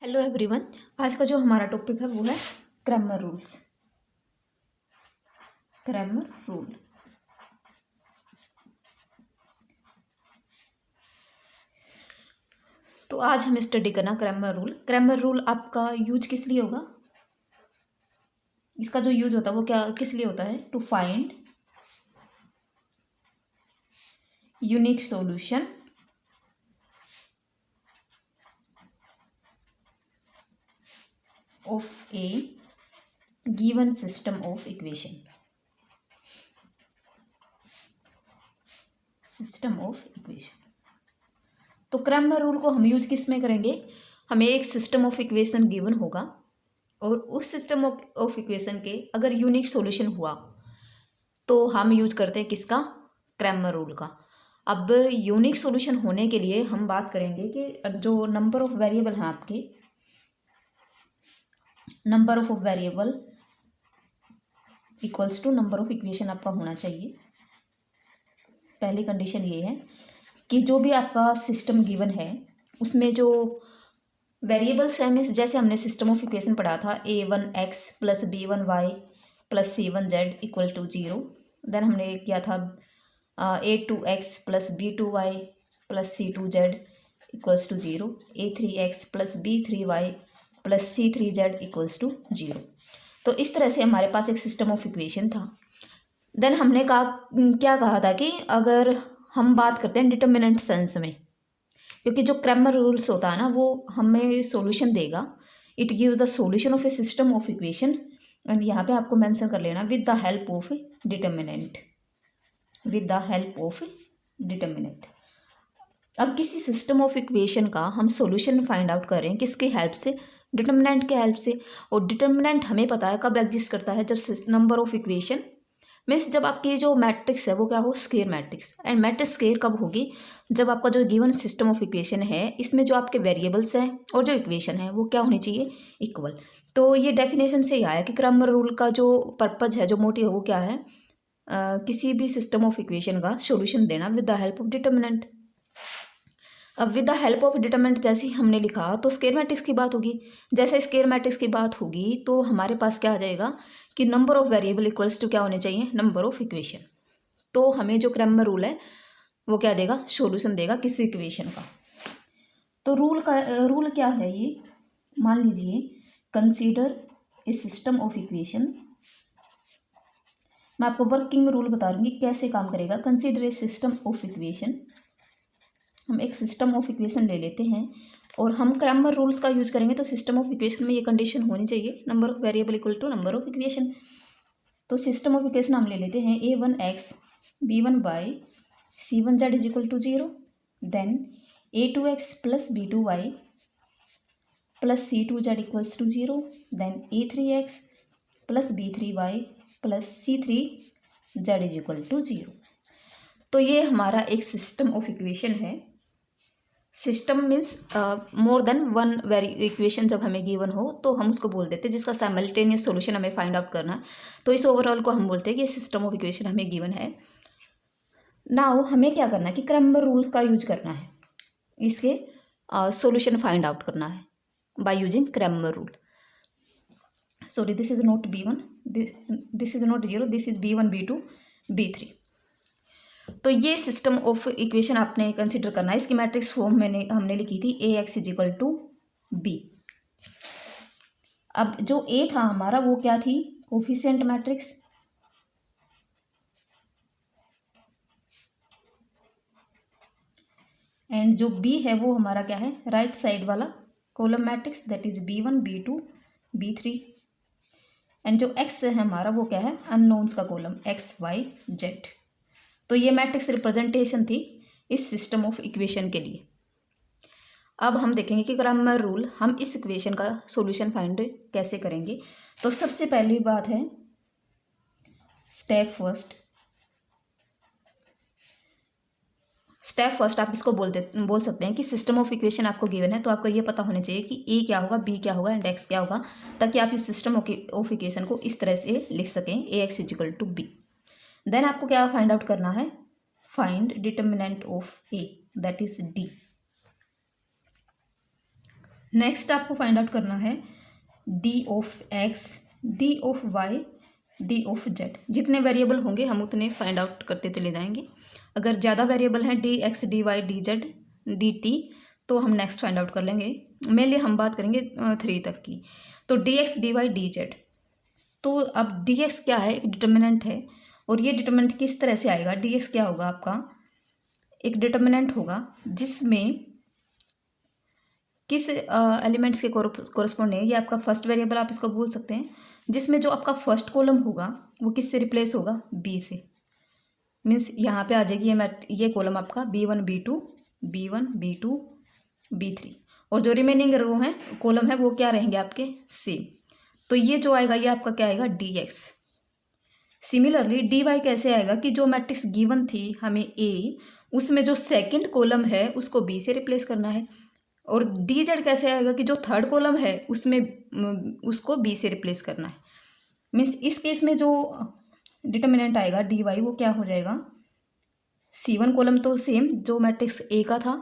Hello everyone. आज का जो हमारा टॉपिक है वो है क्रैमर रूल्स। Cramer rule. तो आज हम स्टडी करना क्रैमर रूल। क्रैमर रूल आपका यूज किस लिए होगा? इसका जो यूज होता है वो क्या किस लिए होता है? To find unique solution of a given system of equation. System of equation. तो क्रैमर रूल को हम यूज किस में करेंगे? हमें एक सिस्टम ऑफ इक्वेशन गिवन होगा और उस सिस्टम ऑफ इक्वेशन के अगर यूनिक सॉल्यूशन हुआ तो हम यूज करते हैं किसका? क्रैमर रूल का। अब यूनिक सॉल्यूशन होने के लिए हम बात करेंगे कि जो नंबर ऑफ वेरिएबल हैं आपके, number of variable equals to number of equation आपका होना चाहिए। पहली कंडीशन ये है कि जो भी आपका सिस्टम गिवन है उसमें जो वेरिएबल्स हैं, मीन्स जैसे हमने सिस्टम ऑफ इक्वेशन पढ़ा था a1x plus b1y plus c1z equal to 0। Then हमने किया था a2x plus b2y plus c2z equals to 0, a3x plus b3y plus c3z equals to 0। तो इस तरह से हमारे पास एक सिस्टम ऑफ इक्वेशन था। देन हमने क्या कहा था कि अगर हम बात करते हैं डिटर्मिनेंट सेंस में, क्योंकि जो क्रैमर रूल्स होता है ना वो हमें सॉल्यूशन देगा। It gives the solution of A system of equation and यहाँ पे आपको मेंशन कर लेना with the help of determinant. With the help of determinant. अब किसी सिस्टम ऑफ इक्वेशन का हम सॉल्यूशन फाइंड आउट करें किसकी हेल्प से? डिटर्मिनेंट के हेल्प से। और डिटर्मिनेंट हमें पता है कब एग्जिस्ट करता है? जब नंबर ऑफ इक्वेशन मीन्स जब आपकी जो मैट्रिक्स है वो क्या हो? Square matrix. And matrix square कब होगी? जब आपका जो गिवन सिस्टम ऑफ इक्वेशन है इसमें जो आपके वेरिएबल्स हैं और जो इक्वेशन है वो क्या होनी चाहिए? इक्वल। तो ये डेफिनेशन से ही आया कि क्रैमर रूल का जो पर्पज है, जो मोटिव है वो क्या है? किसी भी सिस्टम ऑफ इक्वेशन का सॉल्यूशन देना with the help of determinant. अब with the help of determinant जैसे ही हमने लिखा तो स्केयर मैट्रिक्स की बात होगी। जैसे स्केयर मैट्रिक्स की बात होगी तो हमारे पास क्या आ जाएगा कि number of variable equals to क्या होने चाहिए? Number of equation. तो हमें जो क्रैमर रूल है वो क्या देगा? सॉल्यूशन देगा किसी इक्वेशन का। तो रूल क्या है ये? मान लीजिए consider a system of equation. मैं आपको वर्किंग रूल बता दूंगी कैसे काम करेगा। Consider a system of equation. हम एक सिस्टम ऑफ इक्वेशन ले लेते हैं और हम क्रैमर रूल्स का यूज करेंगे। तो सिस्टम ऑफ इक्वेशन में ये कंडीशन होनी चाहिए, number of variable equal to number of equation. तो सिस्टम ऑफ इक्वेशन हम ले लेते हैं a1x b1y c1z is equal to 0, then a2x plus b2y plus c2z equals to 0, then a3x plus b3y plus c3z is equal to 0। तो ये हमारा एक system of equation है। System means more than one equation जब हमें given हो तो हम उसको बोल देते हैं, जिसका साइमल्टेनियस सॉल्यूशन हमें फाइंड आउट करना है। तो इस ओवरऑल को हम बोलते हैं कि सिस्टम ऑफ इक्वेशन हमें गिवन है। नाउ हमें क्या करना है कि क्रैमर रूल का यूज करना है, इसके सॉल्यूशन फाइंड आउट करना है by using Cramer rule. Sorry, this is not b1, this is not 0, this is b1 b2 b3। तो ये सिस्टम ऑफ इक्वेशन आपने कंसिडर करना है। इसकी मैट्रिक्स फॉर्म हमने लिखी थी ax is equal to b। अब जो a था हमारा वो क्या थी? Coefficient matrix. एंड जो b है वो हमारा क्या है? राइट साइड वाला column matrix, that is b1 b2 b3। And जो x है हमारा वो क्या है? अननोन्स का कॉलम x y z। तो ये मैट्रिक्स रिप्रेजेंटेशन थी इस सिस्टम ऑफ इक्वेशन के लिए। अब हम देखेंगे कि क्रैमर रूल हम इस इक्वेशन का सॉल्यूशन फाइंड कैसे करेंगे। तो सबसे पहली बात है स्टेप फर्स्ट आप इसको बोल सकते हैं कि सिस्टम ऑफ इक्वेशन आपको गिवन है तो आपको ये पता होना चाहिए कि ए क्या होगा, बी क्या होगा एंड एक्स क्या होगा, ताकि आप इस सिस्टम ऑफ इक्वेशन को इस तरह से लिख सकें A X is equal to B. Then आपको क्या फाइंड आउट करना है? Find determinant of A, that is D. Next आपको फाइंड आउट करना है D of X, D of Y, D of Z. जितने वेरिएबल होंगे हम उतने फाइंड आउट करते चले जाएंगे। अगर ज़्यादा वेरिएबल हैं D X, D Y, D Z, D T, तो हम नेक्स्ट फाइंड आउट कर लेंगे। मेनली हम बात करेंगे 3 तक की। तो D X, D Y, D Z. तो अब डी एक्स क्या है, एक डिटर्मिनेंट है, और ये डिटर्मिनेंट किस तरह से आएगा। डी एक्स क्या होगा आपका, एक डिटर्मिनेंट होगा जिसमें किस एलिमेंट्स के कोरस्पॉन्डिंग, ये आपका फर्स्ट वेरिएबल आप इसको बोल सकते हैं, जिसमें जो आपका फर्स्ट कॉलम होगा वो किससे रिप्लेस होगा, बी से। मीन्स यहाँ पे आ जाएगी ये कॉलम आपका B1 B2 B1 B2 B3, और जो रिमेनिंग रो है कॉलम है वो क्या रहेंगे आपके, सेम। तो ये जो आएगा ये आपका क्या आएगा, DX। सिमिलरली DY कैसे आएगा कि जो मैट्रिक्स गिवन थी हमें A, उसमें जो सेकंड कॉलम है उसको B से रिप्लेस करना है। और DZ कैसे आएगा कि जो थर्ड कॉलम है उसमें उसको B से रिप्लेस करना है। मीन्स इस केस में जो डिटर्मिनेंट आएगा DY वो क्या हो जाएगा, C1 कॉलम तो सेम जो मैट्रिक्स A का था,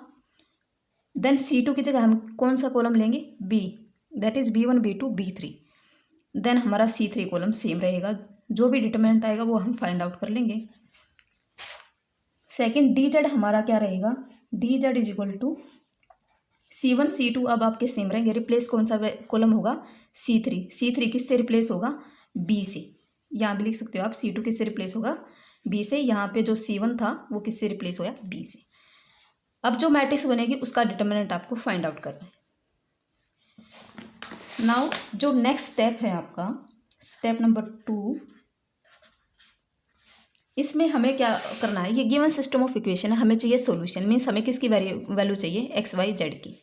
देन C2 की जगह हम कौन सा कॉलम लेंगे, B, that is B1 B2 B3, then हमारा C3 कॉलम सेम रहेगा। जो भी डिटर्मिनेंट आएगा वो हम फाइंड आउट कर लेंगे। सेकंड DZ हमारा क्या रहेगा, DZ is equal to C1 C2 अब आपके सेम रहेंगे। रिप्लेस कौन सा कॉलम होगा, C3। C3 किससे रिप्लेस होगा, B से। यहाँ भी लिख सकते हो आप, C2 किससे रिप्लेस होगा, B से। यहाँ पे जो C1 था वो किससे रिप्लेस होया, B से। अब जो मैट्रिक्स बनेगी उसका डिटर्मिनेंट आपको फाइंड आउट करना है। नाउ जो नेक्स्ट स्टेप है आपका, स्टेप नंबर 2, इसमें हमें क्या करना है, ये गिवन सिस्टम ऑफ इक्वेशन है, हमें चाहिए सॉल्यूशन। मीन्स हमें किसकी वैल्यू चाहिए, एक्स वाई जेड की।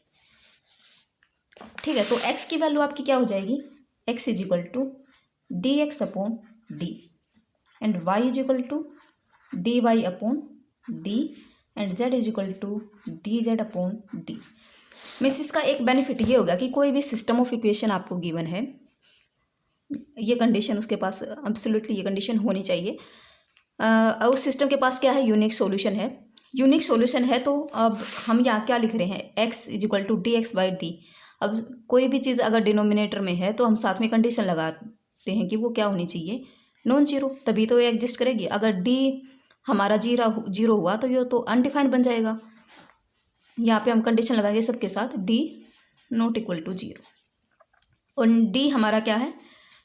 ठीक है, तो एक्स की वैल्यू आपकी क्या हो जाएगी, X is equal to D X upon D, and Y is equal to D Y upon D, and Z is equal to D Z upon D. Means इसका एक बेनिफिट ये होगा कि कोई भी सिस्टम ऑफ इक्वेशन आपको given है, ये कंडीशन उसके पास एब्सोल्युटली ये कंडीशन होनी चाहिए। उस सिस्टम के पास क्या है, यूनिक सॉल्यूशन है। यूनिक सॉल्यूशन है तो अब हम यहाँ क्या लिख रहे हैं, X is equal to D X by D. अब कोई भी चीज़ अगर डिनोमिनेटर में है तो हम साथ में कंडीशन लगाते हैं कि वो क्या होनी चाहिए, नॉन जीरो, तभी तो ये एग्जिस्ट करेगी। अगर डी हमारा जीरो हुआ तो ये तो अनडिफाइंड बन जाएगा। यहाँ पे हम कंडीशन लगाएंगे सबके साथ, D not equal to zero, और डी हमारा क्या है,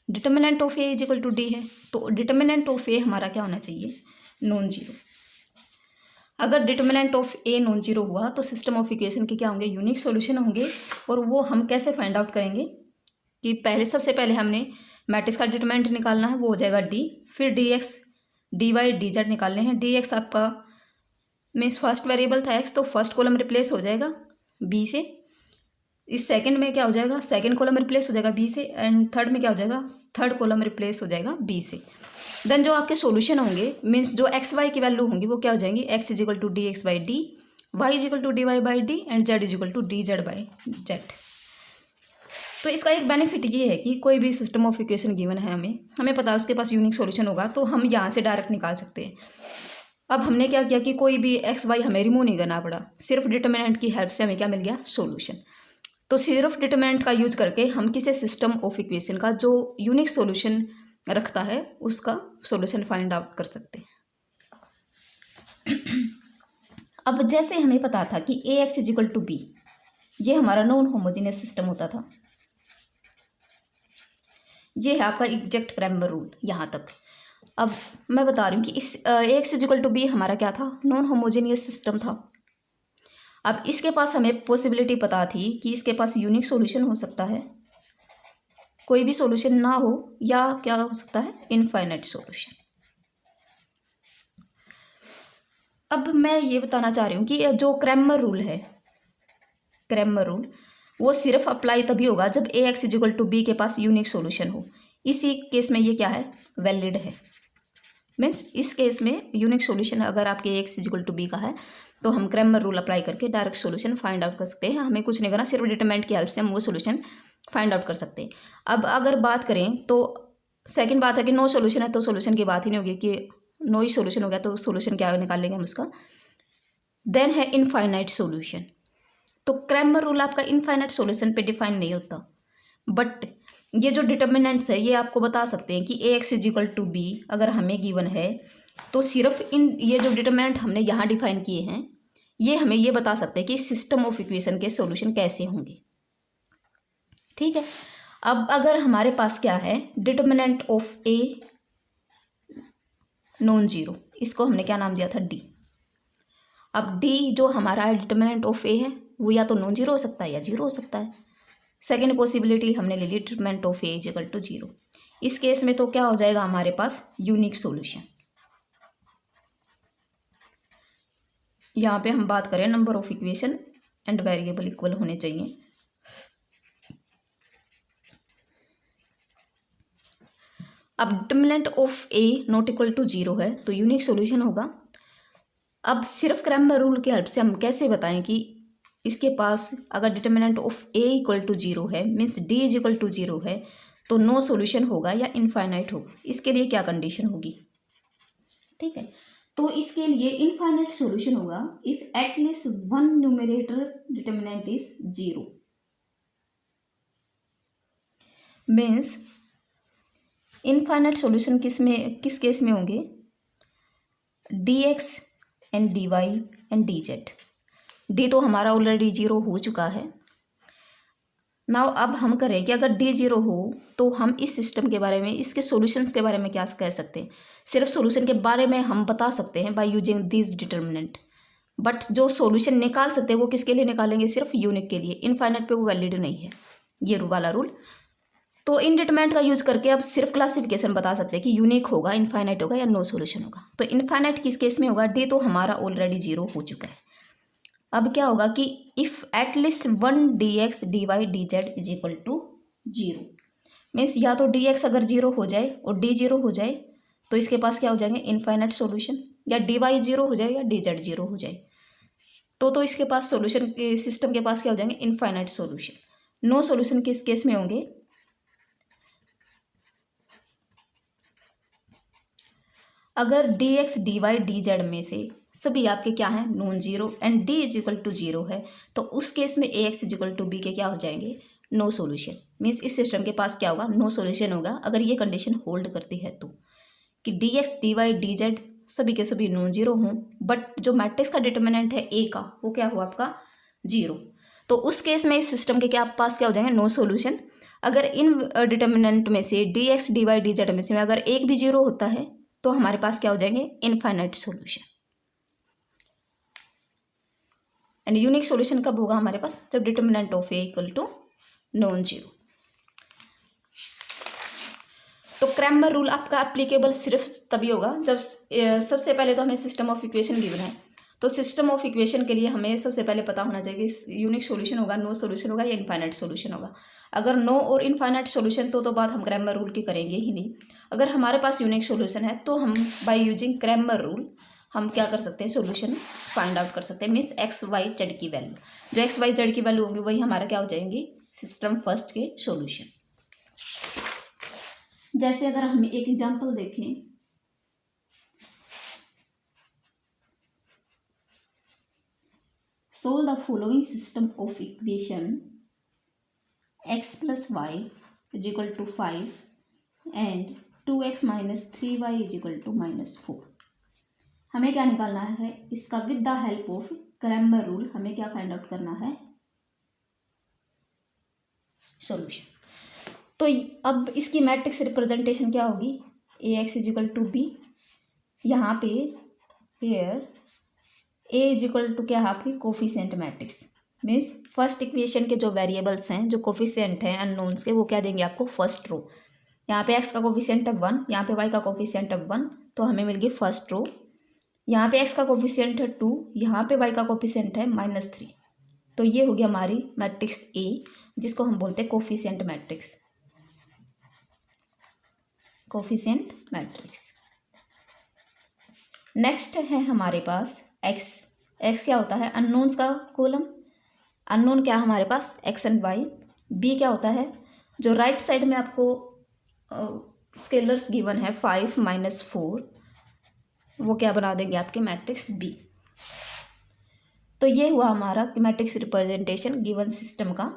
determinant of A is equal to D है, तो डिटर्मिनेंट ऑफ ए हमारा क्या होना चाहिए, नॉन जीरो। अगर determinant of A non zero हुआ तो सिस्टम ऑफ इक्वेशन के क्या होंगे, यूनिक सॉल्यूशन होंगे। और वो हम कैसे फाइंड आउट करेंगे कि सबसे पहले हमने मैट्रिक्स का डिटर्मिनेंट निकालना है, वो हो जाएगा डी, फिर D X D Y D Z निकालने हैं। डी एक्स आपका मीन्स फर्स्ट वेरिएबल था एक्स, तो फर्स्ट कॉलम रिप्लेस हो जाएगा बी से। इस सेकंड में क्या हो जाएगा, सेकंड कॉलम रिप्लेस हो जाएगा बी से, एंड थर्ड में क्या हो जाएगा, थर्ड कॉलम रिप्लेस हो जाएगा बी से। देन जो आपके सॉल्यूशन होंगे मीन्स जो एक्स वाई की वैल्यू होंगी वो क्या हो जाएंगी, X is equal to D X by D, Y is equal to D Y by D, and Z is equal to D Z by Z. तो इसका एक बेनिफिट ये है कि कोई भी सिस्टम ऑफ इक्वेशन गिवन है हमें पता है उसके पास यूनिक सॉल्यूशन होगा, तो हम यहाँ से डायरेक्ट निकाल सकते हैं। अब हमने क्या किया कि कोई भी एक्स वाई हमें रिमूव नहीं करना पड़ा, सिर्फ डिटर्मिनेंट की हेल्प से हमें क्या मिल गया, सॉल्यूशन। तो सिर्फ डिटर्मिनेंट का यूज करके हम किसी सिस्टम ऑफ इक्वेशन का जो यूनिक सॉल्यूशन रखता है उसका सॉल्यूशन फाइंड आउट कर सकते हैं। अब जैसे हमें पता था कि A X is equal to B, ये हमारा नॉन होमोजेनियस सिस्टम होता था। ये है आपका एग्जैक्ट क्रैमर रूल यहाँ तक। अब मैं बता रही हूँ कि इस A X is equal to B हमारा क्या था, नॉन होमोजेनियस सिस्टम था। अब इसके पास हमें पॉसिबिलिटी पता थी कि इसके पास यूनिक सॉल्यूशन हो सकता है, कोई भी सॉल्यूशन ना हो, या क्या हो सकता है, इनफाइनाइट सॉल्यूशन। अब मैं ये बताना चाह रही हूँ कि जो क्रैमर रूल है, क्रैमर रूल वो सिर्फ अप्लाई तभी होगा जब A X is equal to B के पास यूनिक सॉल्यूशन हो। इसी केस में ये क्या है, वैलिड है। मीन्स इस केस में यूनिक सॉल्यूशन अगर आपके A X is equal to B का है तो हम क्रैमर रूल अप्लाई करके डायरेक्ट सॉल्यूशन फाइंड आउट कर सकते हैं। हमें कुछ नहीं करना, सिर्फ डिटरमिनेंट की हेल्प से हम वो सॉल्यूशन फाइंड आउट कर सकते हैं। अब अगर बात करें तो सेकंड बात है कि नो सॉल्यूशन है तो सॉल्यूशन की बात ही नहीं होगी, कि नो ही सॉल्यूशन हो गया तो सॉल्यूशन क्या निकाल लेंगे हम उसका। देन है इनफाइनाइट सॉल्यूशन। तो क्रैमर रूल आपका इनफाइनाइट सॉल्यूशन पे डिफाइन नहीं होता, बट ये जो डिटर्मिनेंट्स है ये आपको बता सकते हैं कि A X is equal to B अगर हमें गिवन है तो सिर्फ इन ये जो डिटर्मिनेंट हमने यहाँ डिफाइन किए हैं ये हमें ये बता सकते हैं कि सिस्टम ऑफ इक्वेशन के सॉल्यूशन कैसे होंगे। ठीक है, अब अगर हमारे पास क्या है, determinant of A non zero, इसको हमने क्या नाम दिया था, डी। अब डी जो हमारा डिटर्मिनेंट ऑफ ए है वो या तो नॉन जीरो हो सकता है या जीरो हो सकता है। सेकेंड पॉसिबिलिटी हमने ले ली determinant of A is equal to zero. इस केस में तो क्या हो जाएगा हमारे पास यूनिक सॉल्यूशन। यहाँ पे हम बात करें number of equation and variable equal होने चाहिए। अब determinant of A not equal to zero है तो यूनिक सॉल्यूशन होगा। अब सिर्फ क्रैमर रूल की हेल्प से हम कैसे बताएं कि इसके पास अगर determinant of A equal to zero है means D is equal to zero है तो नो सॉल्यूशन होगा या इनफाइनाइट होगा। इसके लिए क्या कंडीशन होगी, ठीक है, तो इसके लिए इनफाइनाइट सॉल्यूशन होगा if at least one numerator determinant is zero. Means infinite solution किस केस में होंगे, D X and D Y and D Z. D तो हमारा ऑलरेडी जीरो हो चुका है। नाउ अब हम करें कि अगर डी जीरो हो तो हम इस सिस्टम के बारे में, इसके सॉल्यूशंस के बारे में क्या कह सकते हैं, सिर्फ सॉल्यूशन के बारे में हम बता सकते हैं by using this determinant. But जो सॉल्यूशन निकाल सकते हैं वो किसके लिए निकालेंगे, सिर्फ यूनिक के लिए, इनफाइनाइट पे वो वैलिड नहीं है ये वाला रूल। तो इन डिटर्मिनेंट का यूज करके अब सिर्फ क्लासिफिकेशन बता सकते हैं कि यूनिक होगा, इनफाइनाइट होगा या नो सॉल्यूशन होगा। तो इनफाइनाइट किस केस में होगा, डी तो हमारा ऑलरेडी जीरो हो चुका है। अब क्या होगा कि if at least one D X D Y D Z is equal to zero, means या तो डी एक्स अगर जीरो हो जाए और डी जीरो हो जाए तो इसके पास क्या हो जाएंगे इनफाइनाइट सॉल्यूशन, या डी वाई जीरो हो जाए या डी जेड जीरो हो जाए तो इसके पास सॉल्यूशन सिस्टम के पास क्या हो जाएंगे इनफाइनाइट सॉल्यूशन। नो सॉल्यूशन किस केस में होंगे, अगर D X D Y D Z में से सभी आपके क्या हैं non zero and D is equal to zero है तो उस केस में A X is equal to B के क्या हो जाएंगे नो सॉल्यूशन। मीन्स इस सिस्टम के पास क्या होगा नो सॉल्यूशन होगा अगर ये कंडीशन होल्ड करती है तो, कि D X D Y D Z सभी के सभी नॉन जीरो हों बट जो मैट्रिक्स का डिटर्मिनेंट है ए का वो क्या हुआ आपका जीरो, तो उस केस में इस सिस्टम के क्या पास क्या हो जाएंगे नो सॉल्यूशन। अगर इन डिटर्मिनेंट में से D X D Y D Z में से अगर एक भी जीरो होता है तो हमारे पास क्या हो जाएंगे infinite solution. And unique solution कब होगा हमारे पास, जब determinant of A equal to non zero. तो क्रैमर रूल आपका एप्लीकेबल सिर्फ तभी होगा जब सबसे पहले तो हमें सिस्टम ऑफ इक्वेशन गिवन है, तो सिस्टम ऑफ इक्वेशन के लिए हमें सबसे पहले पता होना चाहिए कि यूनिक सॉल्यूशन होगा, नो सॉल्यूशन होगा या इनफाइनाइट सॉल्यूशन होगा। अगर नो और इनफाइनाइट सॉल्यूशन तो बात हम क्रैमर रूल की करेंगे ही नहीं। अगर हमारे पास यूनिक सॉल्यूशन है तो हम बाय यूजिंग क्रैमर रूल हम क्या कर सकते हैं सॉल्यूशन फाइंड आउट कर सकते हैं। मीन्स एक्स वाई जेड की वैल्यू, जो एक्स वाई जेड की वैल्यू होंगी वही हमारा क्या हो जाएंगे सिस्टम फर्स्ट के सॉल्यूशन। जैसे अगर हम एक एग्जांपल देखें, solve the following system of equation x plus y is equal to 5 and 2x minus 3y is equal to minus 4। हमें क्या निकालना है इसका with the help of Cramer rule हमें क्या फाइंड आउट करना है सॉल्यूशन। तो अब इसकी मैट्रिक्स रिप्रेजेंटेशन क्या होगी, A X is equal to B, यहाँ पे here A is equal to क्या है आपकी coefficient matrix. Means first equation के जो वेरिएबल्स हैं जो कोफिशिएंट हैं अननोन्स के वो क्या देंगे आपको फर्स्ट रो। यहाँ पे एक्स का कोफिशिएंट है 1, यहाँ पे वाई का कोफिशिएंट है 1 तो हमें मिल गई फर्स्ट रो। यहाँ पे एक्स का कोफिशिएंट है 2, यहाँ पे वाई का कोफिशिएंट है -3, तो ये हो गया हमारी मैट्रिक्स ए जिसको हम बोलते हैं coefficient matrix, coefficient matrix. Next है हमारे पास एक्स, एक्स क्या होता है अननोन्स का कॉलम, अननोन क्या हमारे पास एक्स एंड वाई। बी क्या होता है जो राइट साइड में आपको स्केलर्स गिवन है 5 - 4 वो क्या बना देंगे आपके मैट्रिक्स बी। तो ये हुआ हमारा मैट्रिक्स रिप्रेजेंटेशन गिवन सिस्टम का।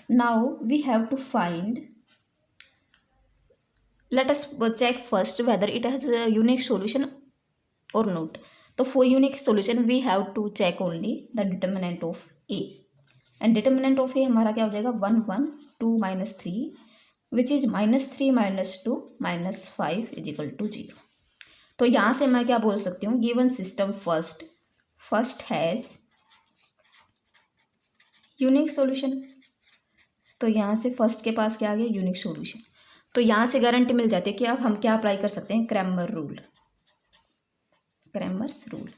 Now we have to find, let us check first whether it has a unique solution or not. तो for unique solution we have to check only the determinant of a, and determinant of a हमारा क्या हो जाएगा 1 1 2 -3 which is -3 -2 -5 is equal to 0। तो यहाँ से मैं क्या बोल सकती हूँ, given system first has unique solution। तो यहाँ से फर्स्ट के पास क्या आ गया, यूनिक सॉल्यूशन। तो यहाँ से गारंटी मिल जाती है कि अब हम क्या अप्लाई कर सकते हैं, क्रैमर रूल, क्रैमर्स रूल।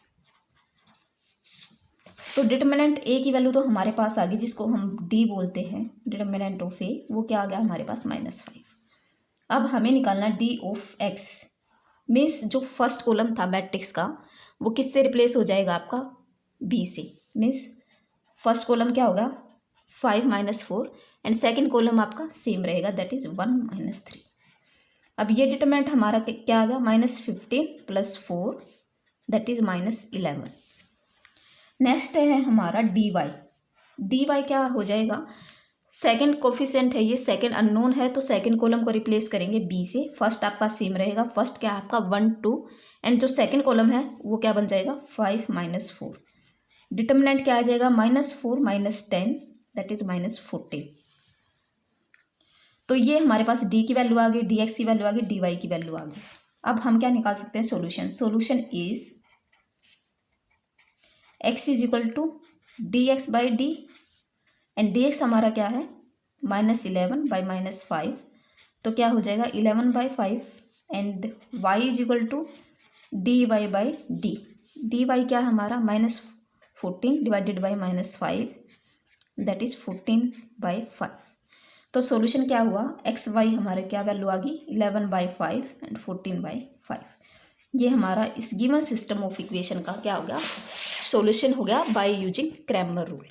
तो डिटरमिनेंट ए की वैल्यू तो हमारे पास आ गई, जिसको हम डी बोलते हैं, डिटरमिनेंट ऑफ ए, वो क्या आ गया हमारे पास -5। अब हमें निकालना डी ऑफ एक्स, मीन्स जो फर्स्ट कॉलम था मैट्रिक्स का वो किससे रिप्लेस हो जाएगा आपका, बी से। मीन्स फर्स्ट कॉलम क्या होगा 5 - 4 एंड सेकेंड कॉलम आपका सेम रहेगा, दैट इज 1 - 3। अब ये डिटरमिनेंट हमारा क्या आ गया, -15 + 4 दैट इज -11। नेक्स्ट है हमारा डी वाई। डी वाई क्या हो जाएगा, सेकेंड कोफिशिएंट है, ये सेकेंड अननोन है, तो सेकेंड कॉलम को रिप्लेस करेंगे बी से। फर्स्ट आपका सेम रहेगा, फर्स्ट क्या आपका 1 2 एंड जो सेकेंड कॉलम है वो क्या बन जाएगा 5 - 4। डिटरमिनेंट क्या आ जाएगा -4 - 10 दैट इज -14। तो ये हमारे पास डी की वैल्यू आ गई, डी एक्स की वैल्यू आ गई, डी वाई की वैल्यू आ गई। अब हम क्या निकाल सकते हैं, solution. Solution is x is equal to D X by D, and D X हमारा क्या है -11 बाई -5, तो क्या हो जाएगा 11/5, and y is equal to D Y by D. D Y क्या है हमारा -14 डिवाइडेड बाई -5 दैट इज 14/5। तो सॉल्यूशन क्या हुआ, एक्स वाई हमारे क्या वैल्यू आ गई 11/5 एंड 14/5। ये हमारा इस गिवन सिस्टम ऑफ इक्वेशन का क्या हो गया, सॉल्यूशन हो गया बाय यूजिंग क्रैमर रूल।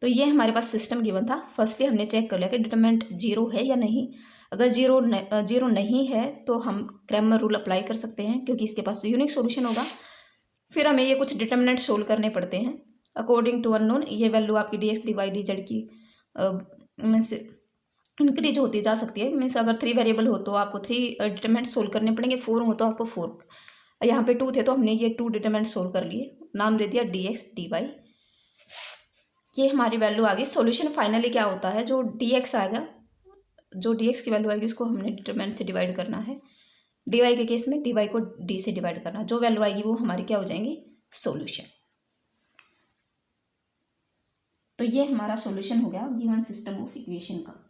तो ये हमारे पास सिस्टम गिवन था। फर्स्टली हमने चेक कर लिया कि डिटरमिनेंट 0 है या नहीं। अगर जीरो नहीं है तो हम क्रैमर रूल अप्लाई कर सकते हैं, क्योंकि इसके पास यूनिक सॉल्यूशन होगा। फिर हमें ये कुछ डिटरमिनेंट सोल्व करने पड़ते हैं अकॉर्डिंग टू अननोन। ये वैल्यू आपकी D X D Y D Z की मीन्स इंक्रीज होती जा सकती है। मीन्स अगर 3 वेरिएबल हो तो आपको 3 डिटरमिनेंट सोल्व करने पड़ेंगे, 4 हो तो आपको 4। यहाँ पे 2 थे तो हमने ये 2 डिटरमिनेंट सोल्व कर लिए, नाम दे दिया डी एक्स डी वाई। ये हमारी वैल्यू आ गई। सॉल्यूशन फाइनली क्या होता है, जो डी एक्स आएगा, जो डी एक्स की वैल्यू आएगी उसको हमने डिटरमिनेंट से डिवाइड करना है। डी वाई के केस में डी वाई को डी से डिवाइड करना, जो वैल्यू आएगी वो हमारी क्या हो जाएंगी, सॉल्यूशन। तो ये हमारा सॉल्यूशन हो गया गिवन सिस्टम ऑफ इक्वेशन का।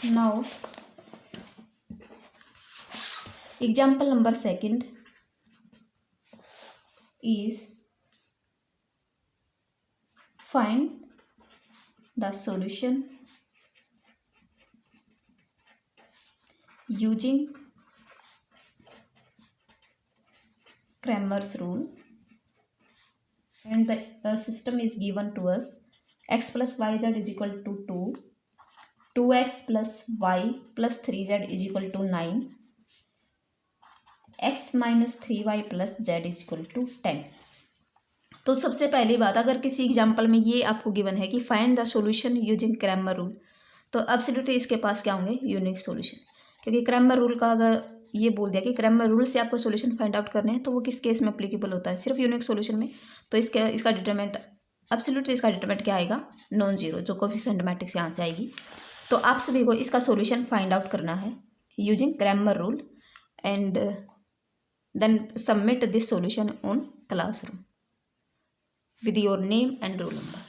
Now example number 2 is find the solution using Cramer's rule, and the system is given to us x plus yz is equal to 2, 2x plus y plus 3z is equal to 9, x minus 3y plus z is equal to 10। तो सबसे पहली बात, अगर किसी example में ये आपको given है कि find the solution using Cramer rule, तो एब्सोल्युटली इसके पास क्या होंगे, यूनिक सॉल्यूशन। क्योंकि क्रैमर रूल का अगर ये बोल दिया कि क्रैमर रूल से आपको सॉल्यूशन फाइंड आउट करने हैं, तो वो किस केस में अप्लीकेबल होता है, सिर्फ यूनिक सॉल्यूशन में। तो इसका डिटरमिनेंट एब्सोल्युटली इसका डिटरमिनेंट क्या आएगा, नॉन जीरो, जो कोफिशिएंट मैट्रिक्स यहाँ से आएगी। तो आप सभी को इसका सॉल्यूशन फाइंड आउट करना है using Cramer rule, and then submit this solution on classroom with your name and roll number.